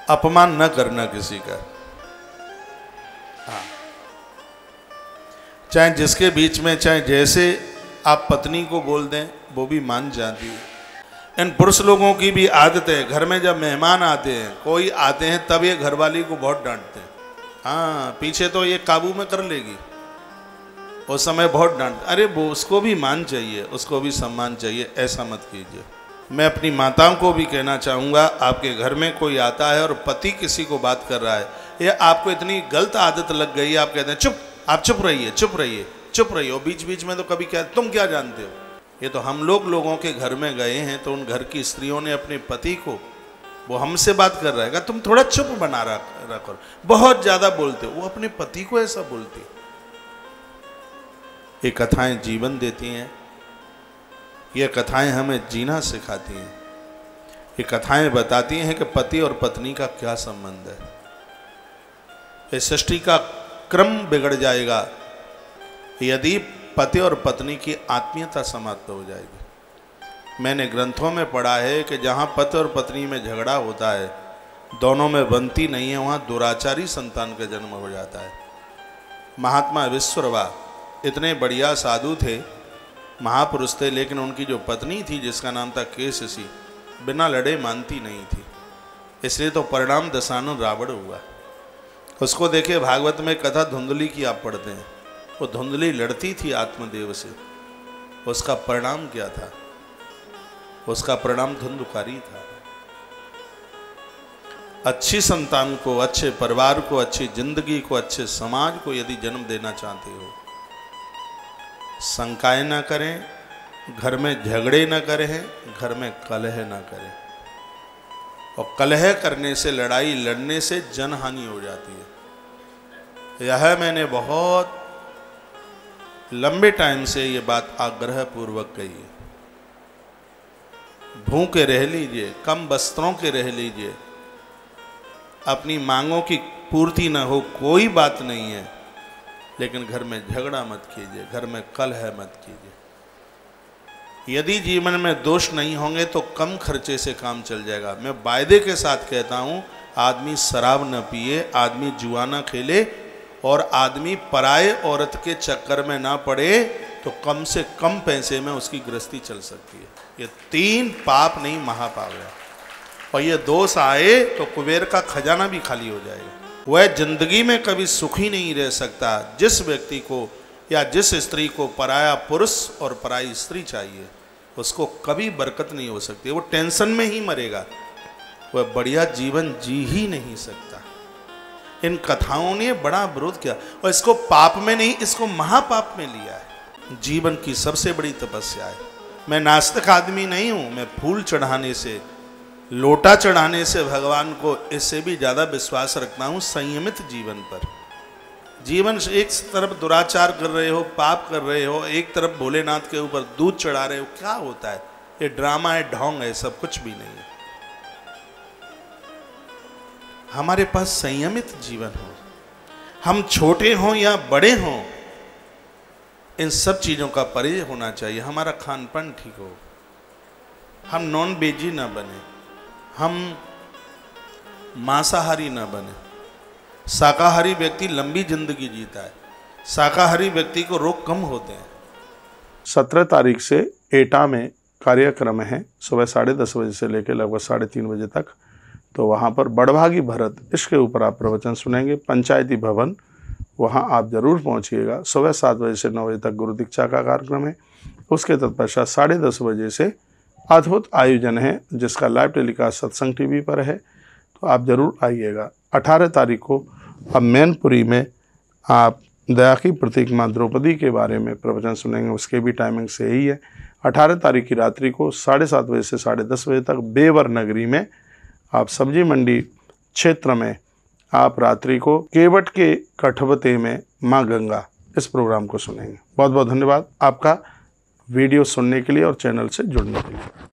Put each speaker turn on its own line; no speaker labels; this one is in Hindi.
अपमान न करना किसी का। हाँ, चाहे जिसके बीच में, चाहे जैसे आप पत्नी को बोल दें वो भी मान जाती है। इन पुरुष लोगों की भी आदत है, घर में जब मेहमान आते हैं, कोई आते हैं, तब ये घरवाली को बहुत डांटते हैं। हाँ, पीछे तो ये काबू में कर लेगी, उस समय बहुत डांट। अरे वो उसको भी मान चाहिए, उसको भी सम्मान चाहिए, ऐसा मत कीजिए। मैं अपनी माताओं को भी कहना चाहूँगा, आपके घर में कोई आता है और पति किसी को बात कर रहा है, ये आपको इतनी गलत आदत लग गई है, आप कहते हैं चुप, आप चुप रहिए, चुप रहिए, चुप रहिए, और बीच बीच में तो कभी क्या, तुम क्या जानते हो। ये तो हम लोगों के घर में गए हैं तो उन घर की स्त्रियों ने अपने पति को, वो हमसे बात कर रहा है, तुम थोड़ा चुप बना रखो, बहुत ज़्यादा बोलते हो, वो अपने पति को ऐसा बोलती। ये कथाएं जीवन देती हैं, ये कथाएं हमें जीना सिखाती हैं, ये कथाएं बताती हैं कि पति और पत्नी का क्या संबंध है। ये सृष्टि का क्रम बिगड़ जाएगा यदि पति और पत्नी की आत्मीयता समाप्त हो जाएगी। मैंने ग्रंथों में पढ़ा है कि जहाँ पति और पत्नी में झगड़ा होता है, दोनों में बनती नहीं है, वहाँ दुराचारी संतान का जन्म हो जाता है। महात्मा विश्वरवा इतने बढ़िया साधु थे, महापुरुष थे, लेकिन उनकी जो पत्नी थी जिसका नाम था केससी, बिना लड़े मानती नहीं थी, इसलिए तो परिणाम दशानन रावण हुआ। उसको देखे भागवत में कथा धुंधली की आप पढ़ते हैं, वो धुंधली लड़ती थी आत्मदेव से, उसका परिणाम क्या था? उसका परिणाम धुंधकारी था। अच्छी संतान को, अच्छे परिवार को, अच्छी जिंदगी को, अच्छे समाज को यदि जन्म देना चाहते हो, शंकाएं ना करें, घर में झगड़े ना करें, घर में कलह ना करें। और कलह करने से, लड़ाई लड़ने से जनहानि हो जाती है। यह मैंने बहुत लंबे टाइम से ये बात आग्रह पूर्वक कही है। भूखे रह लीजिए, कम वस्त्रों के रह लीजिए, अपनी मांगों की पूर्ति न हो कोई बात नहीं है, लेकिन घर में झगड़ा मत कीजिए, घर में कलह मत कीजिए। यदि जीवन में दोष नहीं होंगे तो कम खर्चे से काम चल जाएगा। मैं वायदे के साथ कहता हूँ, आदमी शराब न पिए, आदमी जुआ न खेले, और आदमी पराये औरत के चक्कर में ना पड़े, तो कम से कम पैसे में उसकी गृहस्थी चल सकती है। ये 3 पाप नहीं, महापाप है। और ये दोष आए तो कुबेर का खजाना भी खाली हो जाएगा। वह जिंदगी में कभी सुखी नहीं रह सकता जिस व्यक्ति को या जिस स्त्री को पराया पुरुष और पराई स्त्री चाहिए, उसको कभी बरकत नहीं हो सकती। वो टेंशन में ही मरेगा, वह बढ़िया जीवन जी ही नहीं सकता। इन कथाओं ने बड़ा विरोध किया, और इसको पाप में नहीं, इसको महापाप में लिया है। जीवन की सबसे बड़ी तपस्या है। मैं नास्तिक आदमी नहीं हूँ, मैं फूल चढ़ाने से, लोटा चढ़ाने से भगवान को इससे भी ज़्यादा विश्वास रखता हूँ संयमित जीवन पर। जीवन एक तरफ दुराचार कर रहे हो, पाप कर रहे हो, एक तरफ भोलेनाथ के ऊपर दूध चढ़ा रहे हो, क्या होता है? ये ड्रामा है, ढोंग है, सब कुछ भी नहीं है। हमारे पास संयमित जीवन हो, हम छोटे हों या बड़े हों, इन सब चीज़ों का परिचय होना चाहिए। हमारा खान पान ठीक हो, हम नॉन वेजी ना बने, हम मांसाहारी ना बने। शाकाहारी व्यक्ति लंबी जिंदगी जीता है, शाकाहारी व्यक्ति को रोग कम होते हैं। 17 तारीख से एटा में कार्यक्रम है, सुबह 10:30 बजे से लेकर लगभग 3:30 बजे तक। तो वहाँ पर बड़भागी भरत, इसके ऊपर आप प्रवचन सुनेंगे। पंचायती भवन, वहाँ आप जरूर पहुँचिएगा। सुबह 7 बजे से 9 बजे तक गुरु दीक्षा का कार्यक्रम है। उसके तत्पश्चात 10:30 बजे से अद्भुत आयोजन है, जिसका लाइव टेलीकास्ट सत्संग टीवी पर है, तो आप जरूर आइएगा। 18 तारीख को अब मैनपुरी में आप दया की प्रतीक माँ द्रौपदी के बारे में प्रवचन सुनेंगे, उसके भी टाइमिंग से ही है। 18 तारीख की रात्रि को 7:30 बजे से 10:30 बजे तक बेवर नगरी में आप सब्जी मंडी क्षेत्र में आप रात्रि को केवट के कठवते में माँ गंगा, इस प्रोग्राम को सुनेंगे। बहुत बहुत धन्यवाद आपका वीडियो सुनने के लिए और चैनल से जुड़ने के लिए।